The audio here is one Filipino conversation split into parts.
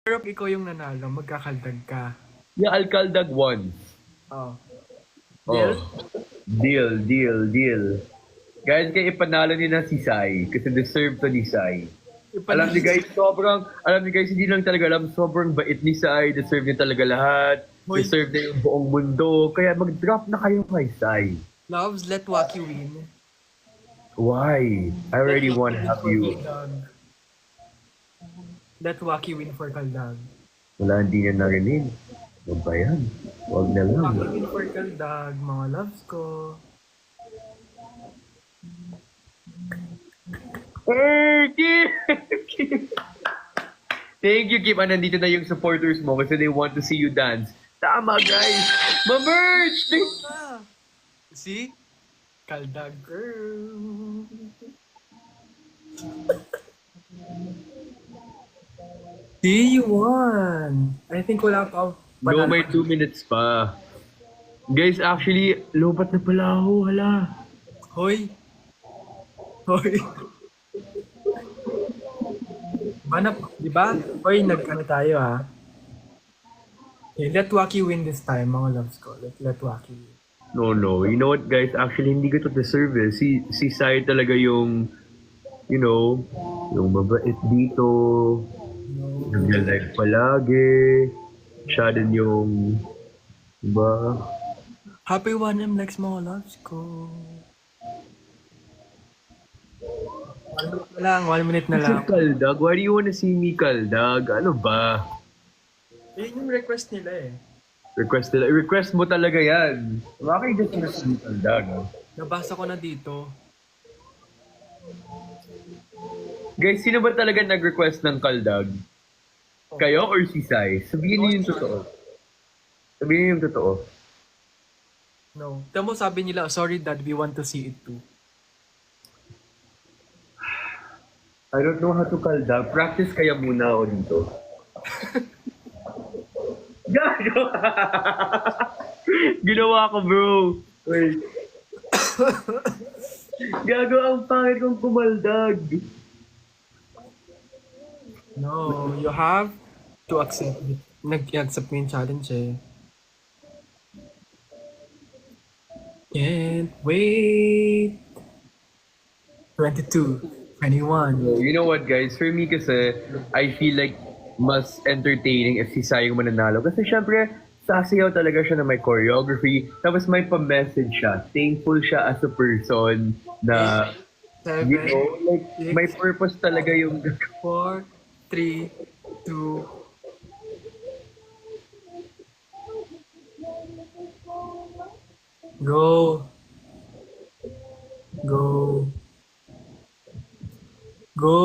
Pero ikaw yung nanalo, magkakaldag ka. Yeah, Alcaldag won. Oh. Deal? Oh. Deal. Guys, kaya ipanalo niyo na si Sai kasi deserve to ni Sai. Alam niyo guys, hindi lang talaga alam, sobrang bait ni Sai, deserve niya talaga lahat, Hoy, deserve niya yung buong mundo, kaya mag-drop na kayo kay Sai. loves, let Waki win. Why? I already want to have you. Let Waki win for Kaldag. Wala, hindi niya narinig. Ano ba yan? Huwag na lang. Waki win for Kaldag, mga loves ko. Hey, Kim! Thank you, Kim. Nandito na yung supporters mo kasi they want to see you dance. Tama, guys! Ma-merch! See? Kaldag girl. See, you won. I think wala pa. No, may 2 minutes pa. Guys, actually, lobat na pala ako. Hala. Hoy. Hoy. Di ba? Hoy, nag-ano tayo ha? Okay, let Waki win this time, mga loves ko. Let Waki win. No. You know what, guys? Actually, hindi ko to deserve eh. Si Sai talaga yung, you know, yung mabait dito. Nag-like palagi. Siya din yung, diba? Happy 1M likes mga loves ko. 1 minute na lang. Kaldag? Why do you wanna see me kaldag? Ano ba? Yun yung request nila eh. Request mo talaga yan. Bakit just wanna see me kaldag? Nabasa ko na dito. Guys, sino ba talaga nag-request ng kaldag? Kayo or si Sai? Sabihin niyo yung totoo. Sabihin niyo yung totoo. No. Tamo sabi nila, sorry dad, we want to see it too. I don't know how to kaldag. Practice kaya muna ako dito. Gago! Ginawa ko, bro. Wait. Gago, ang pangit kong kumaldag. No, you have to accept it. Nag-accept mo yung challenge eh. Can't wait. 22. 21. You know what, guys? For me kasi, I feel like mas entertaining if si Sayong mananalo. Kasi syempre, sasayaw talaga siya na may choreography. Tapos may pa-message siya. Thankful siya as a person na, 7, you know, like, may purpose talaga yung... 4, 3, 2. Go. Go. Go.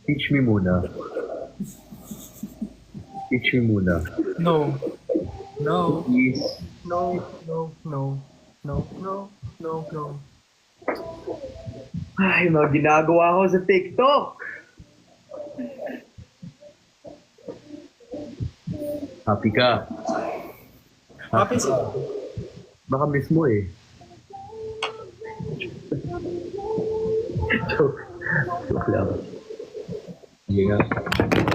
Teach me muna. Teach me muna. No. No. Please. No. No. No. No. No. No. No. Ay, mga ginagawa ko sa TikTok. Happy ka. Happy sila. Baka miss mo eh. Joke lang. Sige nga.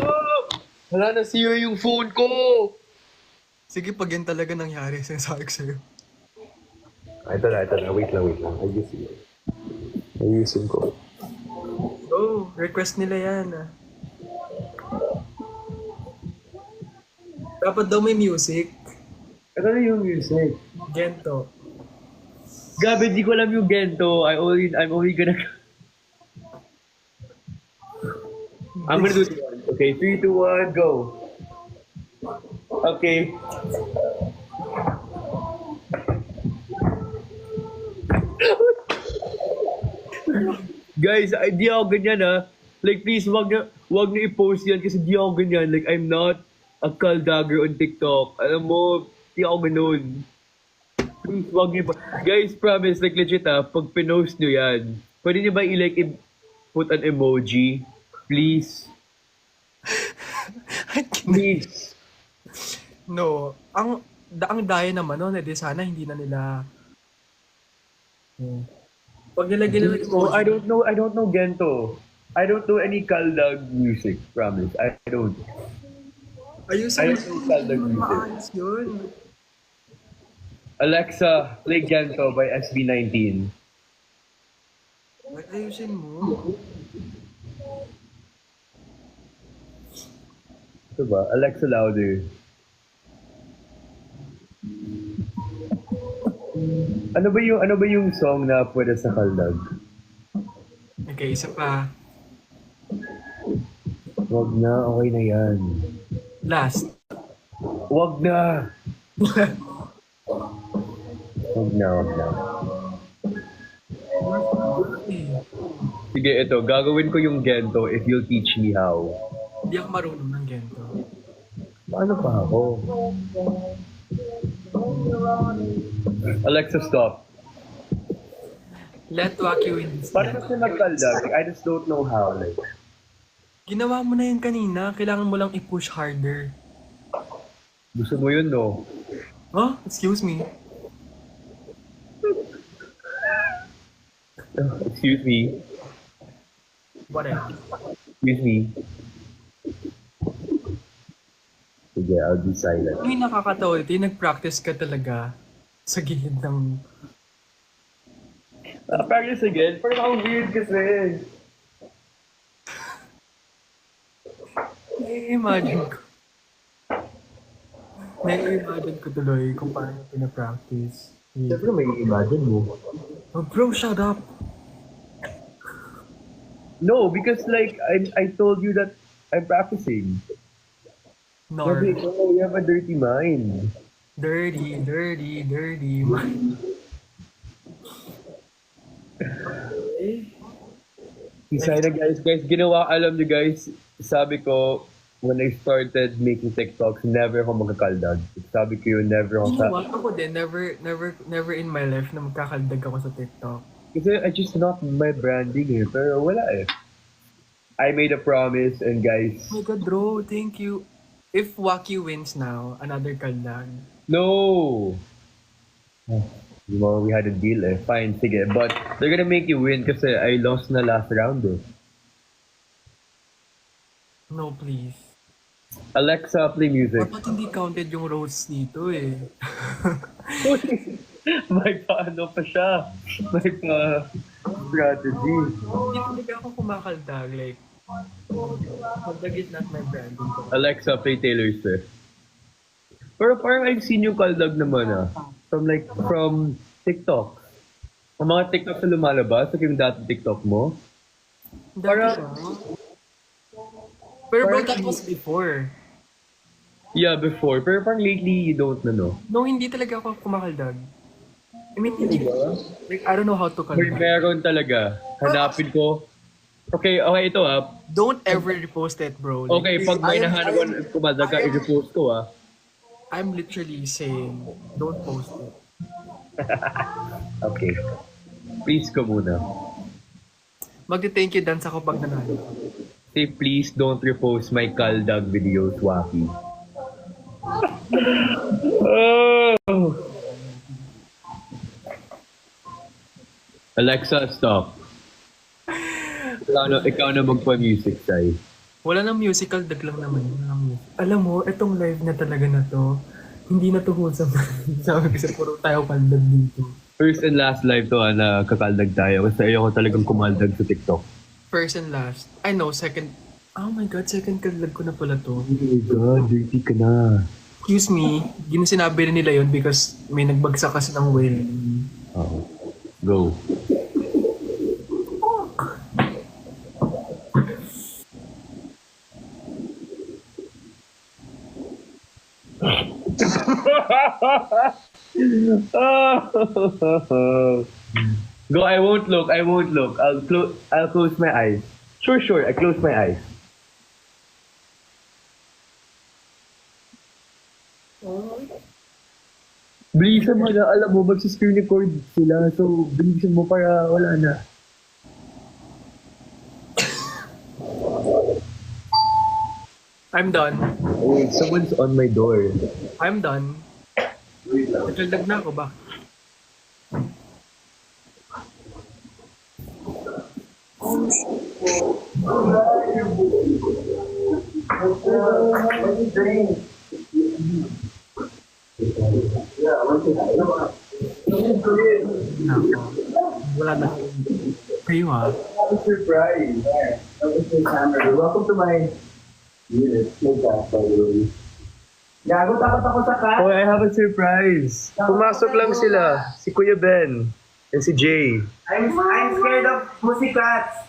Oh! Wala na siya yung phone ko! Sige, pag yan talaga nangyari, sinasabi ko sa'yo. Ito na. Wait lang. Ayusin ko. Oh, request nila yan ah. Dapat daw may music. Ito na yung music. Gento. Gabi, di ko alam yung Gento. I'm only gonna... I'm gonna do it one. Okay, 3, 2, 1, go. Okay. Guys, di ako ganyan ha. Like, please, wag na i-post yan kasi di ako ganyan. Like, I'm not a kaldagger on TikTok. Alam mo, di ako ganun. Please, wag niyo pa. Guys, promise, like legit ha, pag pinost nyo yan, pwede niyo ba put an emoji? Please. Please. No, ang daya naman nun, edi sana hindi na nila Pag nilagyan ng Oh, emoji. I don't know Gento. I don't know any Kaldag music, promise. I don't. Ayusin I mo. don't know Hindi Kaldag naman music. maayos yun. Alexa, play Gento by SB19. Ayusin mo. Ito ba? Alexa louder. Ano ba yung song na pwede sa Kaldag? Okay, isa pa. Wag na, okay na yan. Last. Wag na! Wag na, wag na. Sige, ito. Gagawin ko yung Gento if you'll teach me how. Hindi ako marunong ng gento. Paano pa ako? Alexa, stop. Let Wacky win this Paano time. kasi mag-Kaldag? I just don't know how. Like, Ginawa mo na yun kanina. Kailangan mo lang i-push harder. gusto mo yun, no? Oh, excuse me. Excuse me. Whatever. Excuse me. Sige, I'll be silent. Yung nakakatawa ito, yung nag-practice ka talaga sa gilid ng... Practice again? Parang ako weird kasi. Nai-imagine ko. Nai-imagine ko tuloy kung paano pinapractice. Siyempre may imagine mo. Oh, bro, shut up! No, because like, I told you that I'm practicing. Nor. Sabi ko, you have a dirty mind. Dirty. Sana guys, ginawa, alam niyo guys, sabi ko, when I started making TikToks, never ako magkakaldag. Sabi ko yun, never ako You know what? Ako din, never in my life na magkakaldag ako sa TikTok. Kasi I just not my branding eh, pero wala eh. I made a promise and guys, Oh my God, bro, thank you. If Wacky wins now, another kaldag. no! Well, we had a deal eh. Fine, sige. But they're gonna make you win kasi I lost na last round eh. No, please. Alexa, play music. Dapat hindi counted yung roasts dito eh. May paano pa siya. May pa strategy. Hindi talaga ako kumakaldag. Like, kaldag is not my branding. Alexa, play Taylor Swift. Pero parang I've seen yung kaldag naman ah. From TikTok. Ang mga TikTok na lumalabas, yung dating TikTok mo. Dati Para- siya. Pero bro, Parang- that was before. Yeah, before. Pero parang lately, you don't na, no? No, hindi talaga ako kumakaldag. I mean, hindi. Like, I don't know how to Or kaldag. meron talaga. Hanapin ko. Okay, ito ah. Don't ever repost it, bro. Like, Okay, pag may I am- nahanap ko kumadaga, i-repost ko ah. I'm literally saying, don't post it. Okay. Please ko muna. Magte-thank you dance ako pag nanalo. Say, please don't repost my kaldag videos, Waki. Alexa, stop. Ikaw na magpa-music, Sai. Wala nang musical, dag lang naman. Wala nang music. Alam mo, itong live na talaga na to, hindi na to wholesome. Sabi ko sa puro tayo kaldag dito. First and last live to, na kakaldag tayo. Kasi ayoko talagang kumaldag sa TikTok. First and last. I know, second. Oh my God, second kaldag ko na pala to. Oh my God, dirty ka na. Excuse me, sinabi rin nila yun because may nagbagsak kasi ng whale. Oh. Go. Go, I won't look. I'll close my eyes. Sure. I close my eyes. Bilisan mo na, alam mo, mag-screen record sila. So, bilisan mo para wala na. I'm done. Oh, someone's on my door. I'm done. Nagkaldag na ako ba? Nako. Wala na. Kayo ha? Surprise. Welcome to my unit. Gago, takot ako sa cat. Oh, I have a surprise. Pumasok lang sila. Si Kuya Ben and si Jay. I'm scared of pussycats.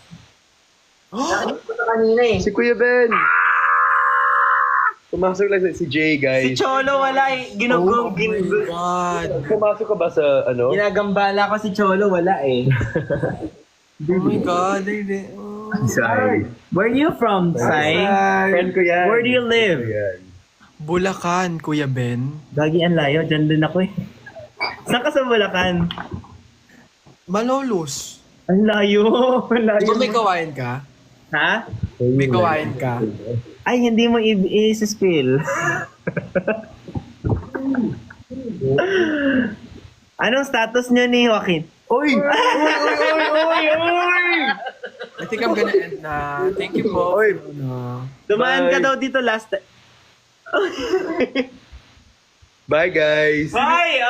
Nakita ko sa kanina eh. Si Kuya Ben. Pumasok lang si Jay, guys. Si Cholo wala eh. Oh my God. Pumasok ka ba sa ano? Ginagambala ko si Cholo, wala eh. Oh my God. Hindi. Oh. Sai. Where are you from, Sai? Friend ko yan. Where do you live? Yan. Bulacan, Kuya Ben. Gagi, ang layo. Diyan din ako eh. Saan ka sa Bulacan? Malolos. Ang layo. Ang layo. Di ba may kawain ka? Ha? May kawain ka? Ay, hindi mo i-spill. Anong status niyo ni Joaquin? Oy! I think I'm gonna end na. Thank you po. Oy. Dumaan ka Bye. daw dito last time. Bye, guys. Bye!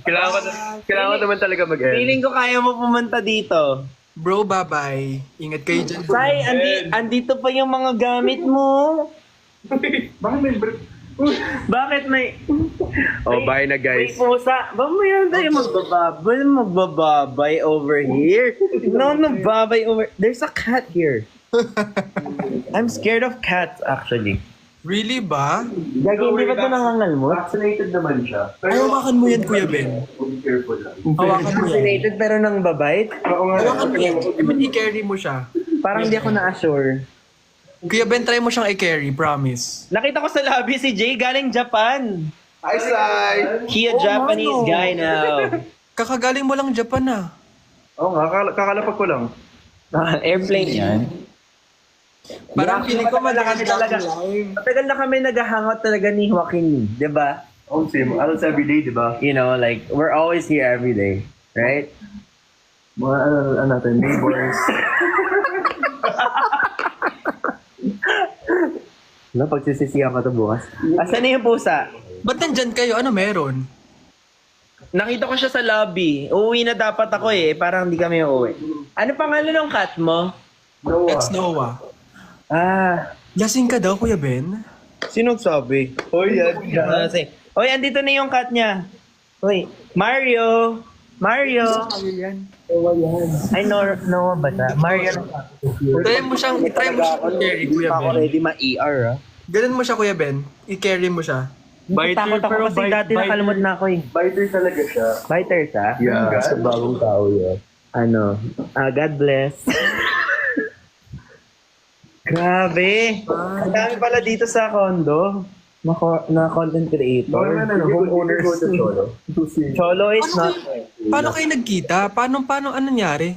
Kailangan ko naman talaga mag-end. Feeling ko kaya mo pumunta dito. Bro, bye-bye. Ingat kayo dyan. Sai, andito pa yung mga gamit mo. Bakit may... Oh, bye na, May guys. pusa. Mamaya tayo magbababay over here. No, babay over... There's a cat here. I'm scared of cats, actually. Really ba? Gagi, hindi ba ito nangangalmot? Vaccinated naman siya. Ay, hawakan mo yan, Kuya Ben. Careful lang. Hawakan mo yan. Vaccinated pero nang babait? Hawakan mo yan. I mean, i-carry mo siya. Parang hindi ako na-assure. Kuya Ben, try mo siyang i-carry, promise. Nakita ko sa lobby si Jay galing Japan. Hi, Sai! He a Japanese ano? guy now. Kakagaling mo lang Japan ah. Oo nga, kakalapag ko lang. Airplane yan. Parang feeling ko Matagal madagal talaga. Matagal na kami nag-hangout talaga ni Joaquin, di ba? Oh, same. Alas everyday, di ba? You know, like, we're always here every day, right? Mga ano natin, neighbors. No, pagsisisihan ko to bukas. Asan na yung pusa? Ba't nandyan kayo? Ano meron? Nakita ko siya sa lobby. Uuwi na dapat ako eh. Parang hindi kami uuwi. Ano pangalan ng cat mo? That's Noah. Ah, Lasing ka daw, Kuya Ben? sino sabi? Hoy, yan. Oy, andito na yung cat niya. Oy, Mario! Mario! Ay, no, ba na? Mario. Try mo siyang i-carry, Kuya Ako Ben. ready ma-ER, ah. Ganun mo siya, Kuya Ben. I-carry mo siya. Takot ako kasi dati nakalimot na ako eh. Biter talaga siya. Biter siya? Yeah, sa bagong tao yun. Ano? God bless. Grabe! Ang dami pala dito sa condo. Na content creator. Homeowners. Cholo is not... Paano kayo nagkita? Paano ano nangyari?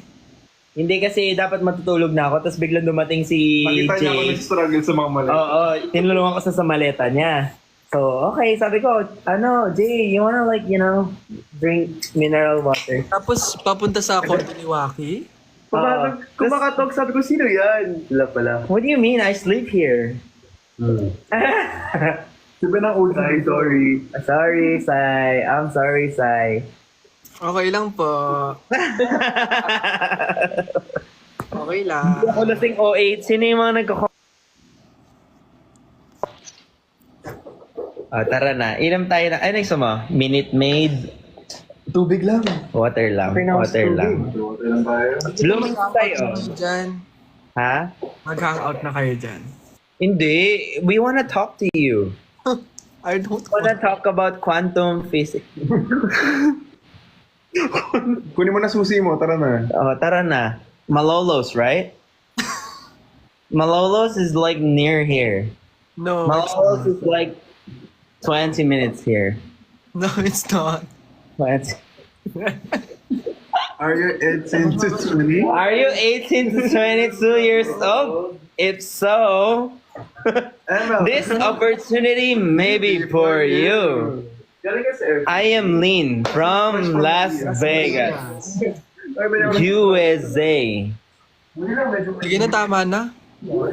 Hindi kasi dapat matutulog na ako tapos biglang dumating si Makita niya ako Jay. nag-struggle sa mga mali. Oo, tinulungan ko sa maleta niya. So, okay, sabi ko, Jay, you wanna like, drink mineral water? Tapos papunta sa condo ni Waki? Kumakatog, sabi ko, sino yan? Sila pala. What do you mean? I sleep here. Diba na ulay, sorry. Sorry, Sai. I'm sorry, Sai. Okay lang po. Okay lang. Ako lasing 08. Sino yung mga nagkako... tara na. Inom tayo na. Ay, next mo? Minute Maid. Tubig lang. Water lang. Water lang. Water lang tayo. Blooming tayo. Dyan. Ha? Mag-hangout na kayo dyan. Hindi. We wanna talk to you. I don't Wanna talk about quantum physics. Kunin mo na susi mo, tara na. Oh, tara na. Malolos, right? Malolos is like near here. No, it's Malolos not. is like 20 minutes here. No, it's not. 20. Are you 18 to 20? Are you 18 to 22 years old? If so, this opportunity may be for you. I am Lean from Las Vegas. USA. Sige na, tama na.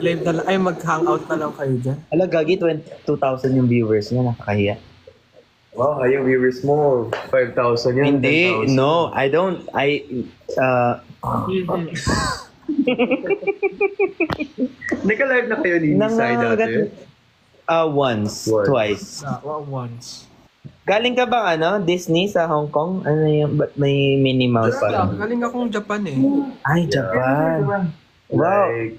Live na lang. Ay, mag-hangout na lang kayo dyan. Ala, gagi, 2,000 yung viewers niya. Nakakahiya. Wow, yung viewers mo, 5,000 yan. Hindi, 10,000. no. I don't, Naka-live na kayo ni Nisay dati. once, Once. twice. Once. Galing ka bang Disney sa Hong Kong? Ano yung, ba't may Minnie Mouse pa lang? Galing akong Japan eh. Ay, Japan. Wow. Like,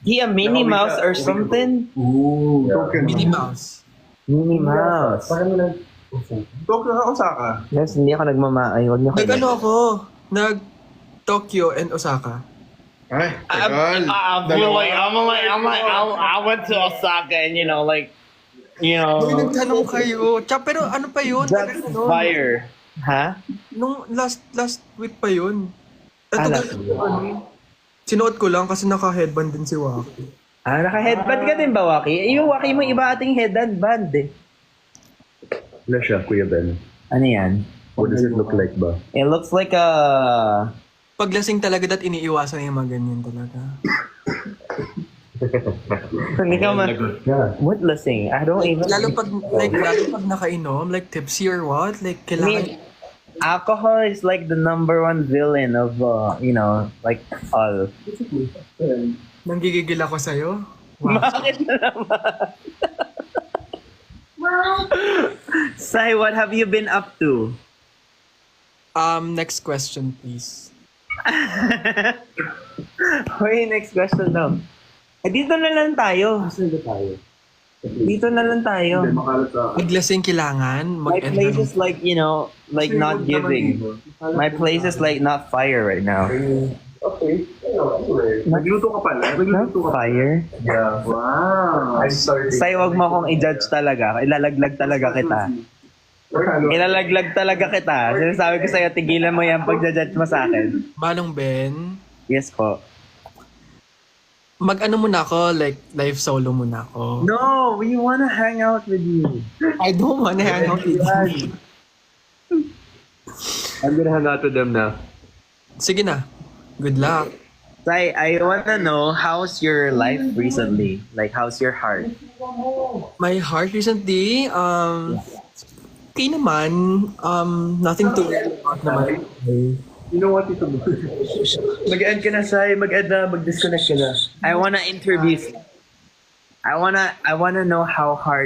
He a Minnie Mouse or something? ooh, Tokyo. Minnie Mouse. Minnie Mouse. Tokyo ka, Osaka. Yes, hindi ako nagmamaay. Huwag niyo Nag-ano ako? Nag-Tokyo and Osaka. Ay, tagal. I went to Osaka and Uy, nagtanong kayo. Pero ano pa yun? that's Ano? fire. Ha? Nung last week pa yun. Ah, Ito last week. sinuot ko lang kasi naka-headband din si Waki. Naka-headband ka din ba, Waki? Yung Waki mo iba ating headband eh. Ano siya, Kuya Ben? Ano yan? What does it look like ba? It looks like a... Paglasing talaga dat iniiwasan yung mga ganyan talaga. Hindi ka What lasing? I don't even... Lalo pag nakainom, like tipsy or what, like I mean, kailangan alcohol is like the number one villain of, like all. nanggigigil ako sa'yo. Wow. Bakit na naman? Sai, what have you been up to? Next question please. Okay, next question daw. Dito na lang tayo. Dito na lang tayo. Paglasing kailangan, My place is like, like not giving. My place is like not fire right now. Okay. Nagluto ka pala? Not fire? Yeah. Wow. I'm sorry. Sai, wag mo akong i-judge talaga. Ilalaglag talaga kita. Ilalaglag talaga kita. Sinasabi ko sa'yo, tigilan mo yan pag-judge mo sa akin. Manong Ben, Yes po. mag-ano muna ako, like live solo muna ako. No, we wanna hang out with you. I don't wanna hang out with you. I'm gonna hang out with them now. Sige na. Good luck. Sai, I wanna know, how's your life recently? Like, how's your heart? My heart recently, okay naman. Nothing to worry about naman. You know what, ito mo? Mag-end ka na, Sai. Mag-end na. Mag-disconnect ka na. I wanna interview. I wanna know how how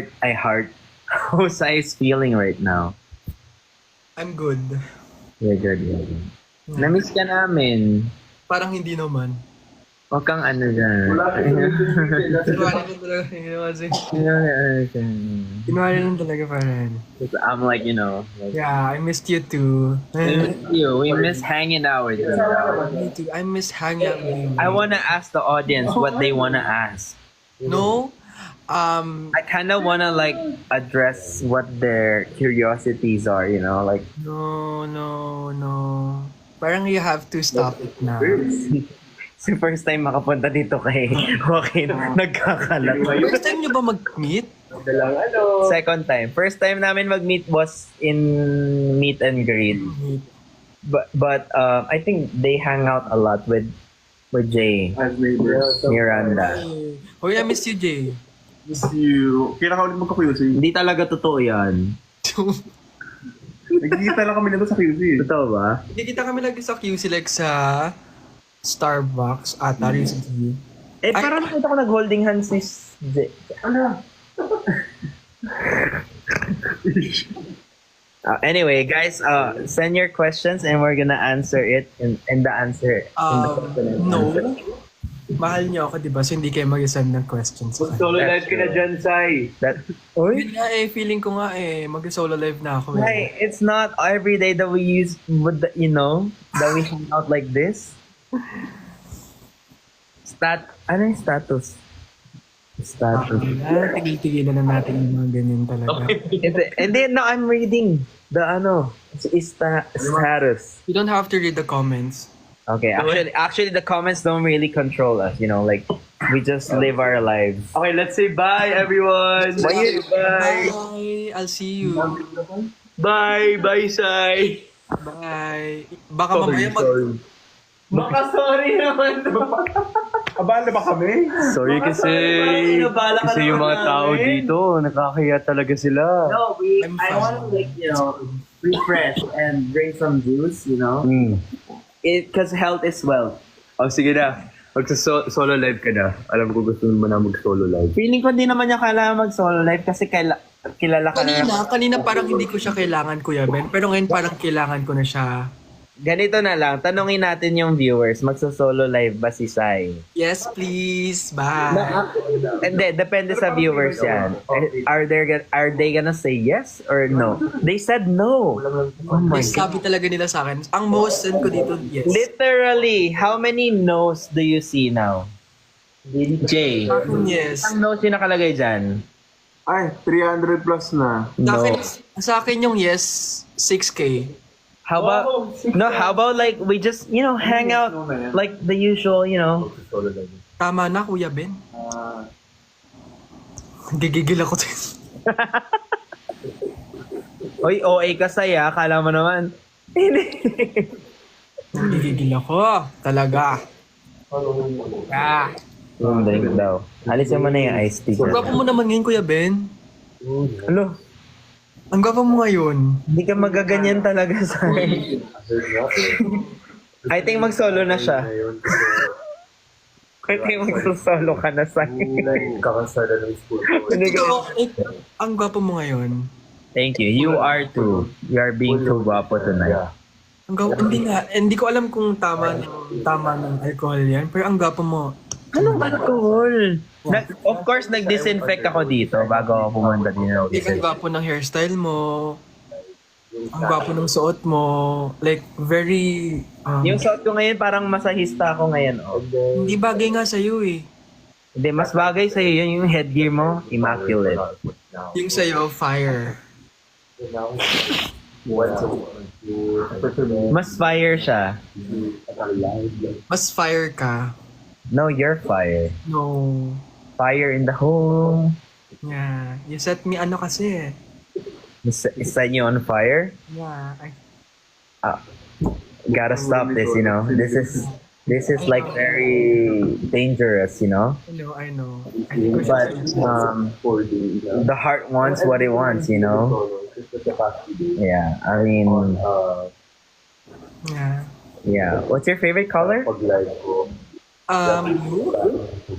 Sai is feeling right now. I'm good. Yeah, good. Na-miss ka namin. Parang hindi naman. Huwag kang ano dyan. Kinwari lang talaga. Kasi, I'm kinwari lang talaga parang. like, Yeah, I missed you too. we miss hanging out with you. Me too. I miss hanging out with you. I wanna ask the audience what they wanna ask. No? I kinda wanna like address what their curiosities are, like No. Parang you have to stop it now. it's the first time makapunta dito kay Joaquin, nagkakalat. First time nyo ba mag-meet? Second time. First time namin mag-meet was in meet and greet. But I think they hang out a lot with Jay, As neighbors. Miranda. Hoy, I miss you, Jay. Miss you. Kailan ka ulit magka-QC? Hindi talaga totoo yan. Nagkikita lang kami nito sa QC. Totoo ba? Hindi kita kami lagi sa QC like sa Starbucks ata recently. Parang nakita ko nag-holding hands ni Jay. Anyway, guys, send your questions and we're gonna answer it in the answer. No. Mahal niyo ako, di ba? So hindi kayo mag-send ng questions. Solo live ka na dyan, Sai. Yun nga feeling ko nga mag-solo live na ako. Hey, it's not every day that we that we hang out like this. Ano yung status? Tigil-tigilan na natin yung mga ganyan talaga. Hindi, no, I'm reading the status. You don't have to read the comments. Okay, actually, the comments don't really control us. Like we just live our lives. Okay, let's say bye, everyone. Bye. Bye! I'll see you. Bye, Sai. Bye! Baka mamaya Baka sorry naman. Abala ba kami? Sorry kasi, Inabala ka kasi yung mga naman tao namin. dito, nakakahiya talaga sila. No, I'm I fine. want to refresh and drink some juice, Hmm. Because health is wealth. Oh, sige na. Solo live ka na. Alam ko gusto mo na mag-solo live. Feeling ko di naman niya kailangan mag-solo live kasi kilala ka na. Kanina parang hindi ko siya kailangan, Kuya Ben. Pero ngayon parang kailangan ko na siya. Ganito na lang, tanungin natin yung viewers, magso-solo live ba si Sai? Yes, please. Bye. Hindi, depende sa viewers yan. Are they gonna say yes or no? They said no. Oh my Yes, God. sabi talaga nila sa akin. Ang most send ko dito, yes. Literally, how many no's do you see now? Jay, Yes. ang no's yung nakalagay dyan? Ay, 300 plus na. Sa No. akin, sa akin yung yes, 6K. How about like we just, hang out like the usual, Tama na, Kuya Ben. Gigigil ako. Oy, OA ka saya, akala mo naman. Gigigil ako. Talaga. Ah. Drink daw. Alisin mo na yung iced tea. Ang gwapo mo naman ngayon, Kuya Ben. Ano? Ang gwapo mo ngayon. Hindi ka magaganyan talaga sa akin. I think mag-solo na siya. I think mag-solo ka na sa akin. Ito, ang gwapo mo ngayon. Thank you. You are too. You are being too guapo tonight. Ang gwapo, hindi ko alam kung tama ng alcohol yan, pero ang gwapo mo. Anong alcohol? Of course, nag-disinfect ako dito bago ako pumunta din. Ang gwapo ng hairstyle mo. Ang gwapo ng suot mo. Like, very... Yung suot ko ngayon, parang masahista ako ngayon. Oh. hindi bagay nga sa'yo eh. Hindi, mas bagay sa'yo yun yung headgear mo. Immaculate. Yung sa'yo, fire. Mas fire siya. Mas fire ka. No, you're fire. No. Fire in the home. Yeah. You set me ano kasi eh. Is that you on fire? Yeah. Gotta stop this, This is like very dangerous, I know. I think we should But say- the heart wants what it wants, Yeah, I mean, Yeah. yeah. What's your favorite color?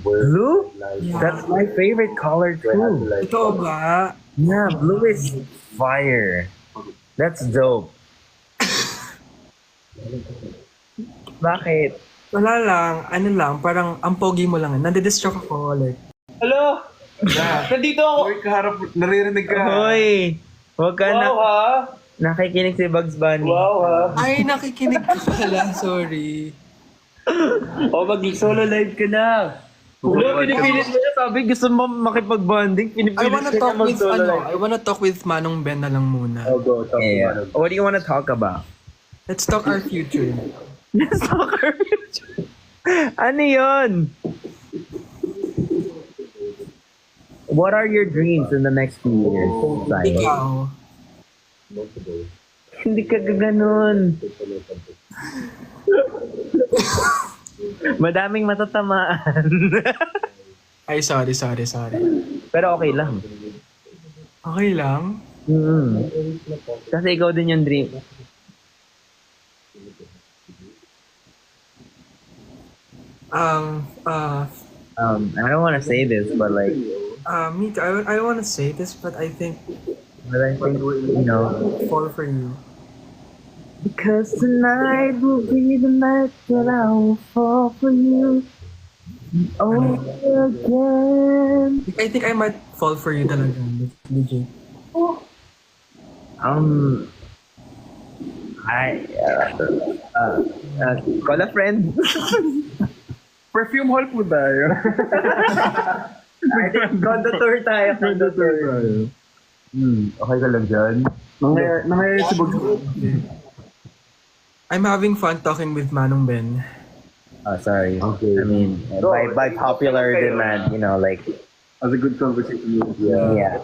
Blue? Yeah. That's my favorite color too. Ito ba? Yeah, blue is fire. That's dope. Bakit? Wala lang, parang ang pogi mo lang. Nande-distract ako, like. Hello? Nandito ako. Uy, kaharap, naririnig ka. Hoy! Huwag ka na. ha? Nakikinig si Bugs Bunny. ha? Ay, nakikinig ka pala. Sorry. O, mag-solo live ka na. Hello, pinipilit mo na. Sabi, gusto mo makipag-bonding. I wanna Pinipilit ka talk na with, mag-solo live. I wanna talk with Manong Ben na lang muna. Oh, go. Talk Yeah. What do you want to talk about? Let's talk our future. Soccer. Ano yun? What are your dreams in the next few years? Sai? Ikaw. Hindi ka gaganon. Madaming matatamaan. Ay, sorry. Pero okay lang. Okay lang. Kasi ikaw din yung dream. I don't want to say this, but like, Me too. I don't want to say this, but I think fall for you. Because tonight will be the night that I will fall for you over again. I think I might fall for you talaga, legit. Call a friend. Perfume hall po tayo. Condo tour tayo. Condo tour. Okay ka lang dyan? Nangyayari si Bug. I'm having fun talking with Manong Ben. Oh, sorry. Okay. I mean, by popular demand, like, As a good conversation. yeah.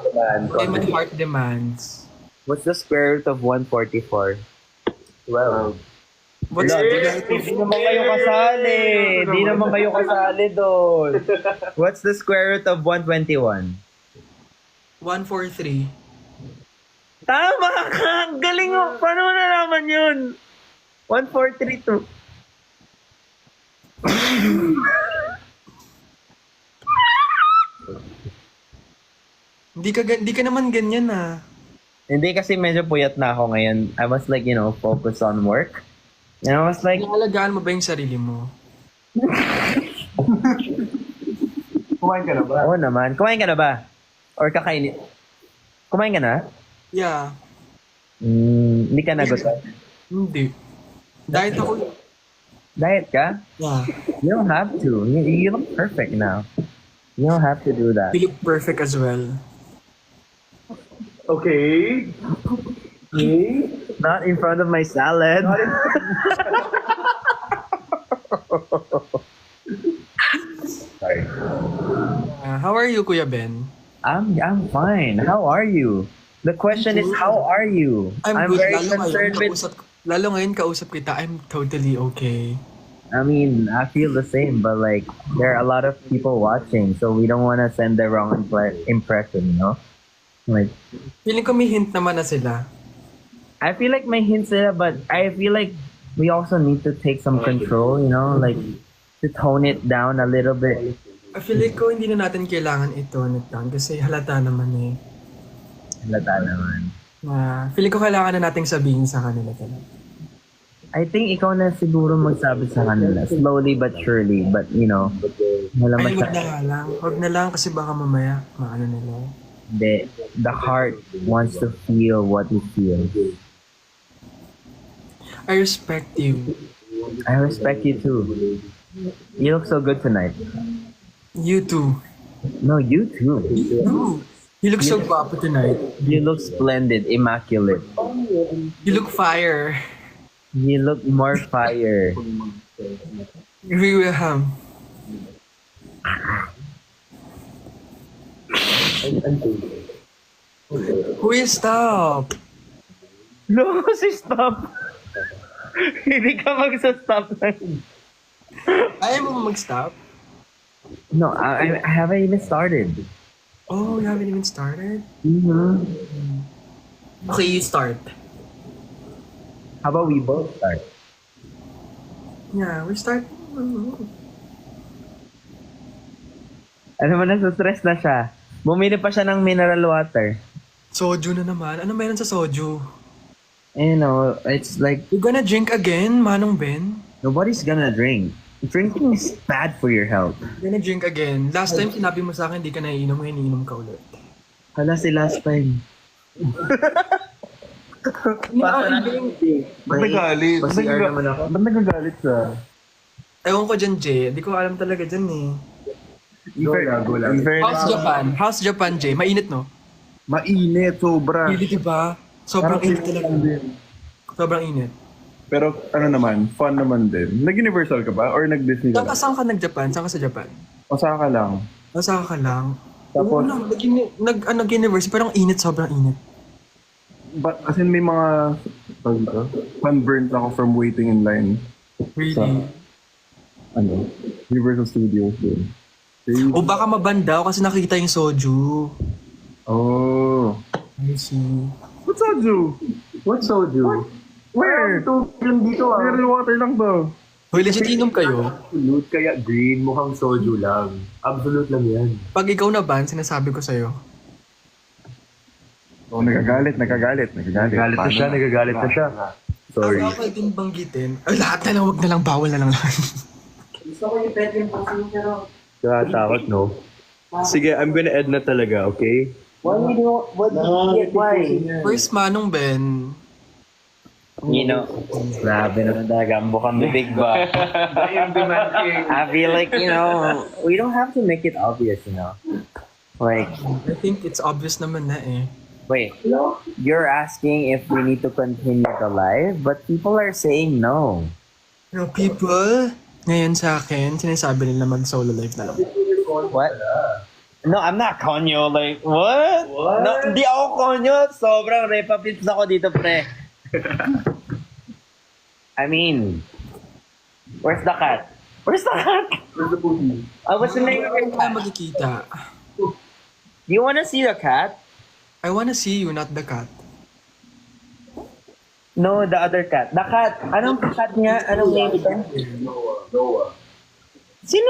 Okay, my heart demands. What's the square root of 144? 12. What's Di naman kayo kasali. Di naman kayo kasali doon. What's the square root of 121? 143? Tama ka! Ang galing mo! Paano mo nalaman yun? 1432. Hindi ka naman ganyan ah. Hindi kasi medyo puyat na ako ngayon. I was like, focused on work. And I was like, Inaalagaan mo ba yung sarili mo? Kumain ka na ba? oo naman. Kumain ka na ba? Or kakainin? Kumain ka na? Yeah. Hindi ka nagutom. Hindi. Diet ako. Diet ka? Yeah. You don't have to. You look perfect now. You don't have to do that. You look perfect as well. Okay. Not in front of my salad. Sorry. How are you, Kuya Ben? I'm fine. How are you? The question is, how are you? I'm good. very Lalo concerned ngayon, with. lalo ngayon kausap kita, I'm totally okay. I mean, I feel the same, but like, there are a lot of people watching, so we don't want to send the wrong impression, Like, Feeling ko may hint naman na sila. I feel like may hints there, but I feel like we also need to take some control, like, to tone it down a little bit. I feel like ko hindi na natin kailangan i-tone it down kasi halata naman eh. Halata naman. Feeling ko kailangan na nating sabihin sa kanila talaga. I think ikaw na siguro magsabi sa kanila, slowly but surely, but wala Ay, wag na masyado. nga lang. Wag na lang kasi baka mamaya maano nila. The heart wants to feel what it feels. I respect you. I respect you too. You look so good tonight. You too. No, you too. You look so guapo tonight. You look splendid, immaculate. You look fire. You look more fire. Wilhelm. Who is stop? No, si stop. Hindi ka magsa-stop. Ayaw mo mag-stop? No, I haven't even started. Oh, you haven't even started? Mm-hmm. Okay, you start. How about we both start? Yeah, we start. Ano mo, nasa-stress na siya. Bumili pa siya ng mineral water. Soju na naman. Ano meron sa soju? It's like, You gonna drink again, Manong Ben? nobody's gonna drink. Drinking is bad for your health. You gonna drink again. Last time sinabi mo sa akin, hindi ka naiinom, ngayon iniinom ka ulit. Hala si last time. Ba't nagalit? Pasiar naman ako. Ba't nagagalit ka? Ewan ko dyan, Jay. Hindi ko alam talaga dyan eh. Gago lang. How's Japan? How's Japan, Jay? Mainit, no? Mainit, sobra. Hindi, diba? Sobrang init talaga. Sobrang init. Pero ano naman, fun naman din. Nag-Universal ka ba? Or nag-Disney ka ba? Saan ka nag-Japan? Saan ka sa Japan? Osaka lang. Saan ka lang? Tapos- Oo lang, nag-university, parang init, sobrang init. As in may mga sunburnt ako from waiting in line. Really? Universal Studios din. O baka mabandaw kasi nakita yung soju. Oh. I see. What's soju? What's soju? Where? Yung dito Mineral water lang to. Hoy, legit inom kayo. Absolute, kaya green, mukhang soju lang. Absolute lang yan. Pag ikaw na ban, sinasabi ko sa'yo. Oh, nagagalit. Nagagalit na siya. Sorry. Ang okay din banggitin. Ay, lahat na lang, wag na lang, bawal na lang. Nakatakot, no? Sige, I'm gonna end na talaga, okay? Why? Where's Manong Ben? Grabe naman talaga. Ang bukang bibig ba? I feel like, we don't have to make it obvious, Like, I think it's obvious naman na eh. wait, you're asking if we need to continue the live, but people are saying no. People, ngayon sa akin, sinasabi nila mag-solo live na lang. What? No, I'm not konyo. Like, what? No, hindi ako konyo. Sobrang repapits ako dito, pre. I mean, where's the cat? Where's the cat? What's the name of Hindi your tayo cat? magkikita. You wanna see the cat? I wanna see you, not the cat. No, the other cat. The cat. Anong cat niya? Anong name ito? Noah. Sino?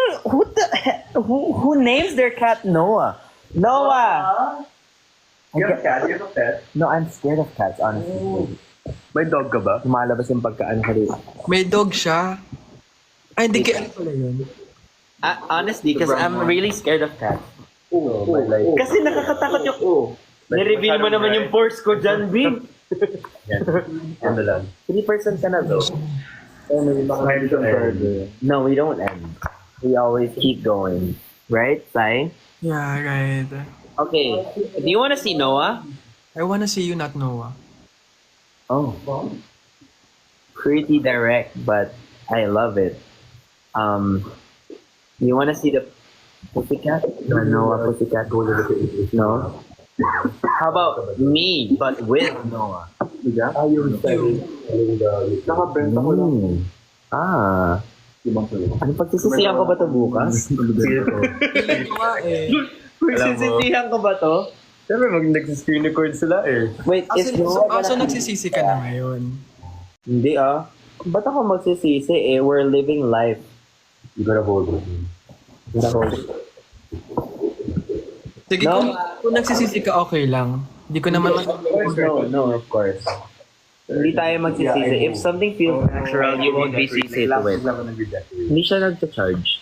Who names their cat Noah? Noah! You have a cat? You have a pet? No, I'm scared of cats, honestly. May dog ka ba? Lumalabas yung pagkaano ko dito. May dog siya. Ay, hindi kaya pala yun. Honestly, because I'm really scared of cats. Oh, my life. Kasi nakakatakot yung... Ni-reveal mo naman yung force ko dyan, B. Ano lang? 3% ka na, though. No, we don't end. We always keep going. Right, Sai? Yeah, right. Okay. Do you want to see Noah? I wanna see you, not Noah. Oh. Pretty direct, but I love it. You want to see the pussycat? The Noah pussycat? No? How about me, but with Noah? Ayun. Nakabenta ko lang. Ah. Ano pagsisisihan ko ba to bukas? Feeling ko nga eh. Pagsisisihan ko ba to? Siyempre, mag-screen record sila eh. Wait, is Noah So gonna... nagsisisi ka na ngayon. Hindi ah. Ba't ako magsisisi eh? We're living life. You gotta hold it. Sige, No. kung nagsisisi ka, okay lang. Hindi ko naman No, of course. Hindi tayo magsisisi. If something feels natural, you won't be sisi to it. Hindi siya nagcha-charge.